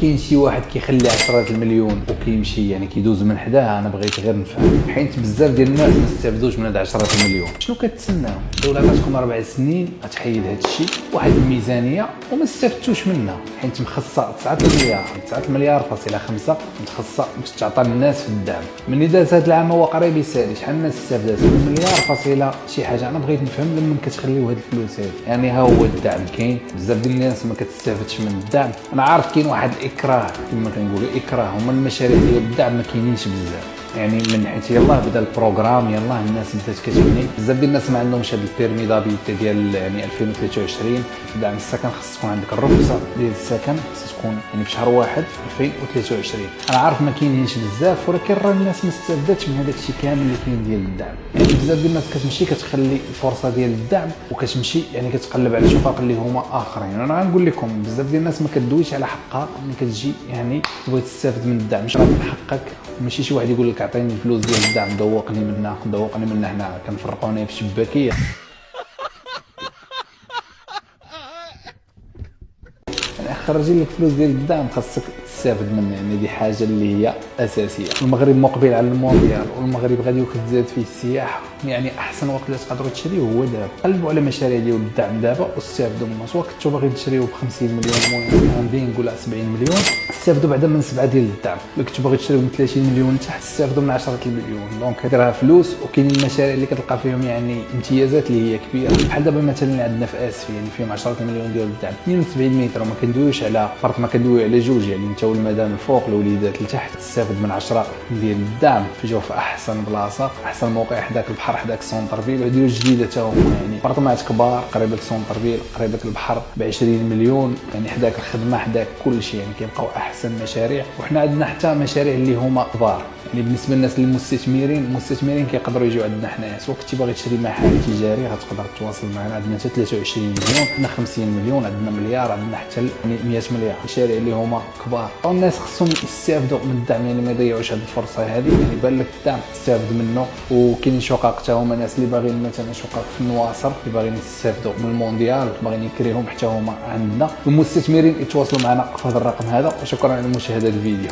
كاين شي واحد كيخلي عشرات المليون وكيمشي يعني كيدوز من حداه؟ انا بغيت غير نفهم، حيت بزاف ديال الناس ما استافدوش من هاد عشرات المليون. شنو كتسناو؟ الدوله غتكون 4 سنين غتحيد هاد الشيء، واحد الميزانيه وما استفدتوش منها، حيت مخصصه 9 مليار 9 مليار فاصله 5 متخصصه باش تعطى للناس في الدعم. ملي داز هاد العام هو قريب يسالي شحال الناس استفدات؟ مليار فاصله شي حاجه. انا بغيت نفهم لما كتخليو هاد الفلوس هادي، يعني ها هو الدعم كاين، بزاف ديال الناس ما كتستافدش من الدعم. انا عارف كاين واحد الاكراه كما كنقولوا اكراه، هما المشاريع ديال الدعم ما كاينينش بزاف، يعني من حيت يلاه بدا البروغرام يلاه الناس بدات كتبني. بزاف ديال الناس ما عندهمش هذا البيرمي دابيليتي ديال يعني 2023 دعم السكن. خص تكون عندك الرخصه ديال السكن، خص تكون يعني في شهر 1 2023. انا عارف ما كاينينش بزاف، ولكن راه الناس ما استفدتش من هذاك الشيء كامل اللي كاين ديال الدعم. يعني بزاف ديال الناس كتمشي كتخلي الفرصه ديال الدعم وكتمشي يعني كتقلب على شقق اللي هما اخرين. انا غنقول لكم بزاف ديال الناس ما كدويش على حقها ملي كتجي يعني تبغي تستافد من الدعم. مش راه من حقك، ماشي شي واحد يقول لك عطيني الفلوس ديال الدعم دوقني منها دوقني منها. حنا كنفرقوني في شباكيه. يعني خرجي لك فلوس ديال الدعم خاصك تستافد منه، يعني دي حاجه اللي هي اساسيه. المغرب مقبل على المونديال، والمغرب غادي تزاد فيه السياحه، يعني احسن وقت اللي تقدروا تشريوه هو دابا. قلبوا على مشاريع ديال الدعم دابا واستافدوا منه. سواء كنتو باغيين تشريوه ب 50 مليون، المهم نقول 70 مليون، استافدوا بعدا من 7 ديال الدعم. الا كنتو باغي تشريوه ب 30 مليون تحت، استافدوا من 10 المليون. دونك هذه راه فلوس، وكاينين المشاريع اللي كتلقى فيهم يعني امتيازات اللي هي كبيره. بحال دابا مثلا اللي عندنا في اسفي يعني فيهم 10 مليون ديال الدعم، 72 متر، وما كندويوش على فرد، ما كندويو على جوج، يعني انت والمدام الفوق الوليدات لتحت تستافد من 10 ديال الدعم. تجيو في احسن بلاصه، احسن موقع حداك البحر، حداك سونتر فيل. وديروا جديده حتى هما، يعني ابارتمانات كبار قريبه لسونتر فيل، قريبه للبحر، ب 20 مليون، يعني حداك الخدمه حداك كل شيء. يعني كيبقاو احسن مشاريع. وحنا عندنا حتى مشاريع اللي هما كبار، يعني بالنسبه للناس المستثمرين كيقدروا يجيو عندنا حنايا. سواء كنتي باغي تشري محل تجاري غتقدر تواصل معنا، عندنا حتى 23 مليون، عندنا 50 مليون، عندنا مليار، عندنا حتى 100 مليار. مشاريع اللي هما كبار. الناس خصهم يستافدوا من الدعم، يعني ما يضيعوش هذه الفرصه هذه. يعني بان لك الدعم تستافد منه. وكاين شقق حتى هما ناس اللي باغيين مثلا شقق في النواصر، اللي باغيين يستافدوا من المونديال، باغيين يكريهم حتى هما عندنا. المستثمرين يتواصلوا معنا في هذا الرقم هذا. وشكرا على مشاهده الفيديو.